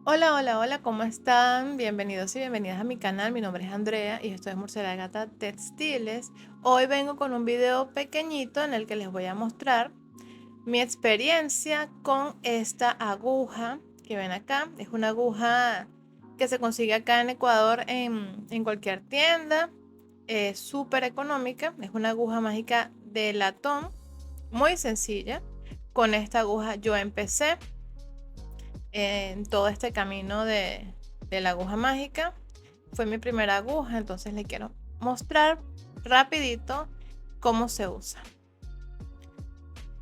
Hola, hola, hola, ¿cómo están? Bienvenidos y bienvenidas a mi canal. Mi nombre es Andrea y esto es Murciélagata Textiles. Hoy vengo con un video pequeñito en el que les voy a mostrar mi experiencia con esta aguja que ven acá. Es una aguja que se consigue acá en Ecuador en cualquier tienda. Es súper económica. Es una aguja mágica de latón, muy sencilla. Con esta aguja yo empecé en todo este camino de la aguja mágica. Fue mi primera aguja, entonces le quiero mostrar rapidito cómo se usa.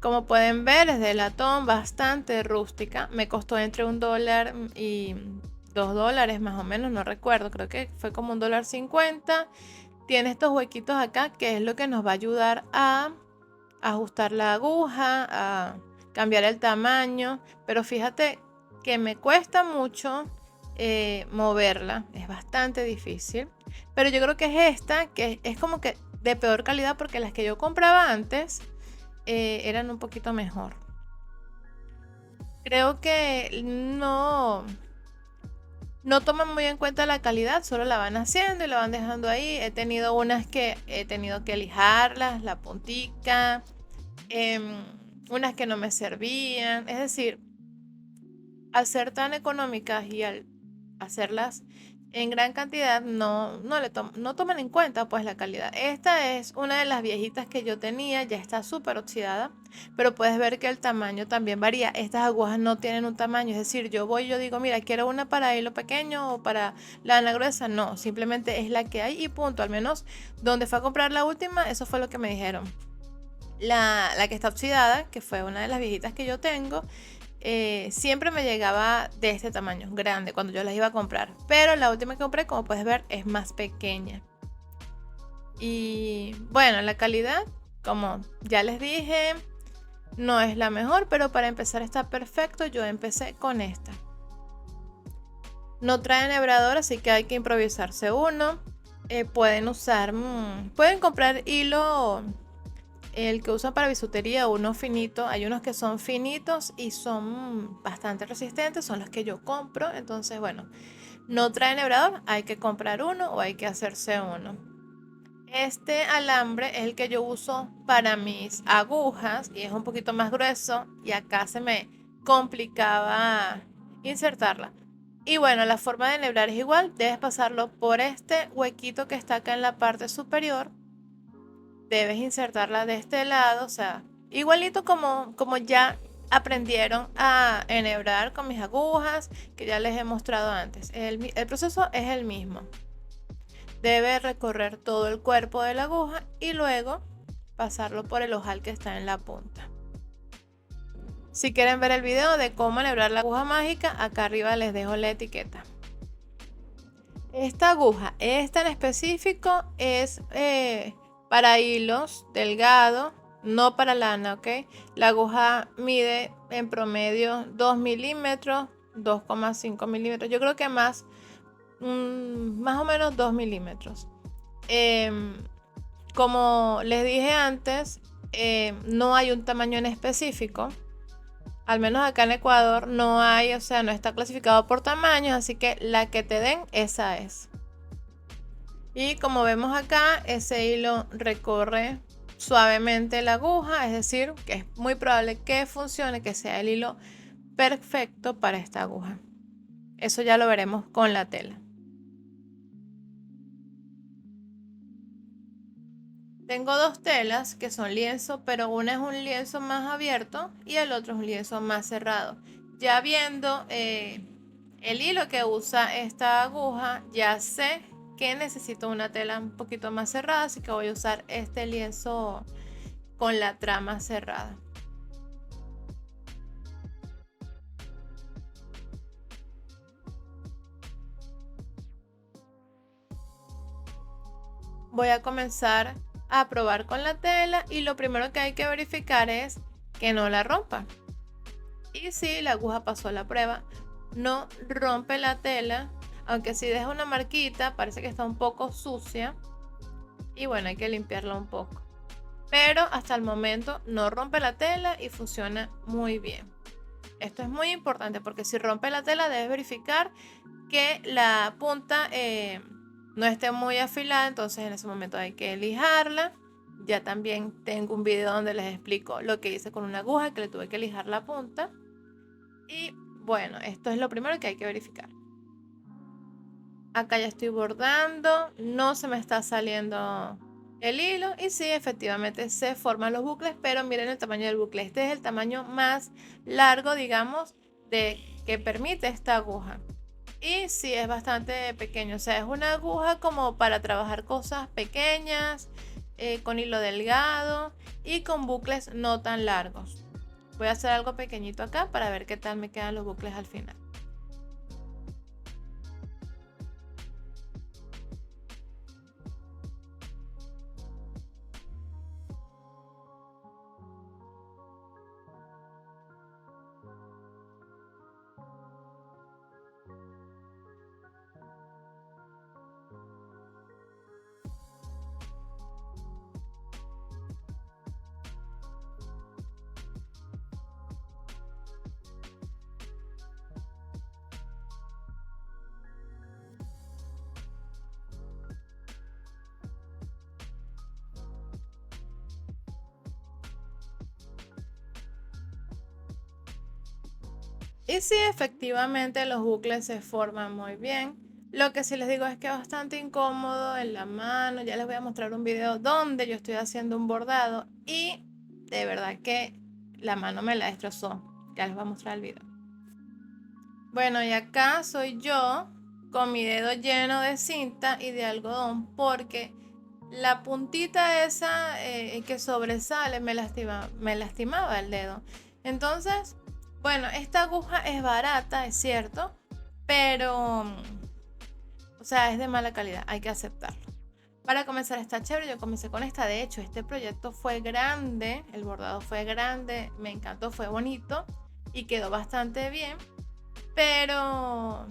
Como pueden ver, es de latón, bastante rústica. Me costó entre $1 y $2 más o menos, no recuerdo, creo que fue como $1.50. Tiene estos huequitos acá que es lo que nos va a ayudar a ajustar la aguja, a cambiar el tamaño, pero fíjate que me cuesta mucho moverla, es bastante difícil, pero yo creo que es esta, que es como que de peor calidad porque las que yo compraba antes eran un poquito mejor. Creo que no toman muy en cuenta la calidad, solo la van haciendo y la van dejando ahí. He tenido unas que he tenido que lijarlas, la puntica, em, unas que no me servían. Es decir, al ser tan económicas y al hacerlas en gran cantidad, no toman en cuenta pues la calidad. Esta es una de las viejitas que yo tenía, ya está súper oxidada, pero puedes ver que el tamaño también varía. Estas agujas no tienen un tamaño, es decir, yo digo, mira, quiero una para hilo pequeño o para lana gruesa. No, simplemente es la que hay y punto. Al menos donde fue a comprar la última, eso fue lo que me dijeron. La que está oxidada, que fue una de las viejitas que yo tengo, siempre me llegaba de este tamaño, grande, cuando yo las iba a comprar. Pero la última que compré, como puedes ver, es más pequeña. Y bueno, la calidad, como ya les dije, no es la mejor, pero para empezar está perfecto. Yo empecé con esta. No trae enhebrador, así que hay que improvisarse uno. Pueden comprar hilo, el que usan para bisutería, uno finito. Hay unos que son finitos y son bastante resistentes, son los que yo compro. Entonces, bueno, no trae enhebrador, hay que comprar uno o hay que hacerse uno. Este alambre es el que yo uso para mis agujas y es un poquito más grueso y acá se me complicaba insertarla. Y bueno, la forma de enhebrar es igual, debes pasarlo por este huequito que está acá en la parte superior. Debes insertarla de este lado, o sea, igualito como ya aprendieron a enhebrar con mis agujas, que ya les he mostrado antes. El proceso es el mismo. Debe recorrer todo el cuerpo de la aguja y luego pasarlo por el ojal que está en la punta. Si quieren ver el video de cómo enhebrar la aguja mágica, acá arriba les dejo la etiqueta. Esta aguja, esta en específico, es para hilos delgados, no para lana, ¿ok? La aguja mide en promedio 2 milímetros, 2,5 milímetros. Yo creo que más o menos 2 milímetros. Como les dije antes, no hay un tamaño en específico. Al menos acá en Ecuador no hay, o sea, no está clasificado por tamaños, así que la que te den, esa es. Y como vemos acá, ese hilo recorre suavemente la aguja, es decir, que es muy probable que funcione, que sea el hilo perfecto para esta aguja. Eso ya lo veremos con la tela. Tengo dos telas que son lienzo, pero una es un lienzo más abierto y el otro es un lienzo más cerrado. Ya viendo el hilo que usa esta aguja, ya sé que necesito una tela un poquito más cerrada, así que voy a usar este lienzo con la trama cerrada. Voy a comenzar a probar con la tela y lo primero que hay que verificar es que no la rompa. Y si la aguja pasó la prueba, no rompe la tela, aunque si deja una marquita, parece que está un poco sucia y bueno, hay que limpiarla un poco. Pero hasta el momento no rompe la tela y funciona muy bien. Esto es muy importante porque si rompe la tela debes verificar que la punta no esté muy afilada, entonces en ese momento hay que lijarla. Ya también tengo un video donde les explico lo que hice con una aguja que le tuve que lijar la punta. Y bueno, esto es lo primero que hay que verificar. Acá ya estoy bordando, no se me está saliendo el hilo y sí, efectivamente se forman los bucles, pero miren el tamaño del bucle. Este es el tamaño más largo, digamos, que permite esta aguja. Y sí, es bastante pequeño, o sea, es una aguja como para trabajar cosas pequeñas, con hilo delgado y con bucles no tan largos. Voy a hacer algo pequeñito acá para ver qué tal me quedan los bucles al final. Y sí, efectivamente los bucles se forman muy bien. Lo que sí les digo es que es bastante incómodo en la mano. Ya les voy a mostrar un video donde yo estoy haciendo un bordado y de verdad que la mano me la destrozó. Ya les voy a mostrar el video. Bueno, y acá soy yo con mi dedo lleno de cinta y de algodón porque la puntita esa que sobresale me lastimaba el dedo. Entonces, bueno, esta aguja es barata, es cierto, pero, o sea, es de mala calidad, hay que aceptarlo. Para comenzar está chévere, yo comencé con esta. De hecho, este proyecto fue grande, el bordado fue grande, me encantó, fue bonito y quedó bastante bien. Pero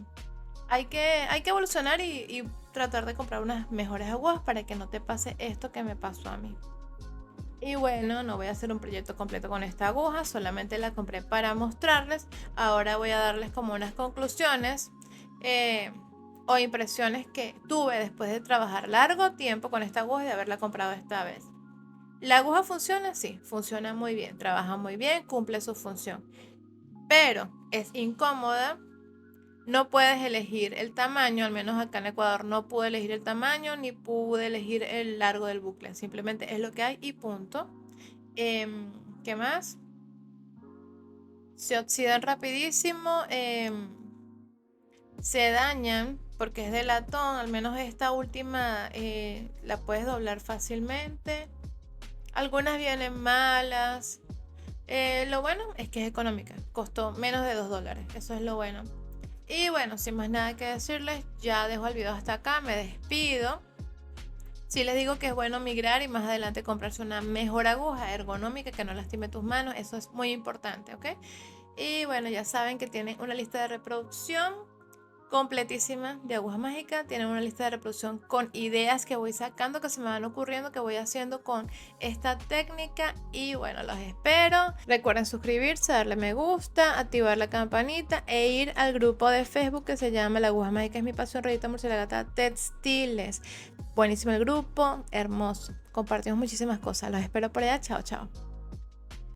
hay que evolucionar y tratar de comprar unas mejores agujas para que no te pase esto que me pasó a mí. Y bueno, no voy a hacer un proyecto completo con esta aguja, solamente la compré para mostrarles. Ahora voy a darles como unas conclusiones o impresiones que tuve después de trabajar largo tiempo con esta aguja y de haberla comprado esta vez. ¿La aguja funciona? Sí, funciona muy bien, trabaja muy bien, cumple su función, pero es incómoda. No puedes elegir el tamaño, al menos acá en Ecuador no pude elegir el tamaño ni pude elegir el largo del bucle. Simplemente es lo que hay y punto. ¿Qué más? Se oxidan rapidísimo, se dañan porque es de latón. Al menos esta última la puedes doblar fácilmente. Algunas vienen malas. Lo bueno es que es económica. Costó menos de $2. Eso es lo bueno. Y bueno, sin más nada que decirles, ya dejo el video hasta acá, me despido. Sí les digo que es bueno migrar y más adelante comprarse una mejor aguja ergonómica que no lastime tus manos, eso es muy importante, ¿ok? Y bueno, ya saben que tienen una lista de reproducción completísima de aguja mágica. Tienen una lista de reproducción con ideas que voy sacando, que se me van ocurriendo, que voy haciendo con esta técnica. Y bueno, los espero. Recuerden suscribirse, darle me gusta, activar la campanita e ir al grupo de Facebook que se llama La Aguja Mágica es mi pasión, Rayita Murciélagata Textiles. Buenísimo el grupo, hermoso. Compartimos muchísimas cosas. Los espero por allá. Chao, chao.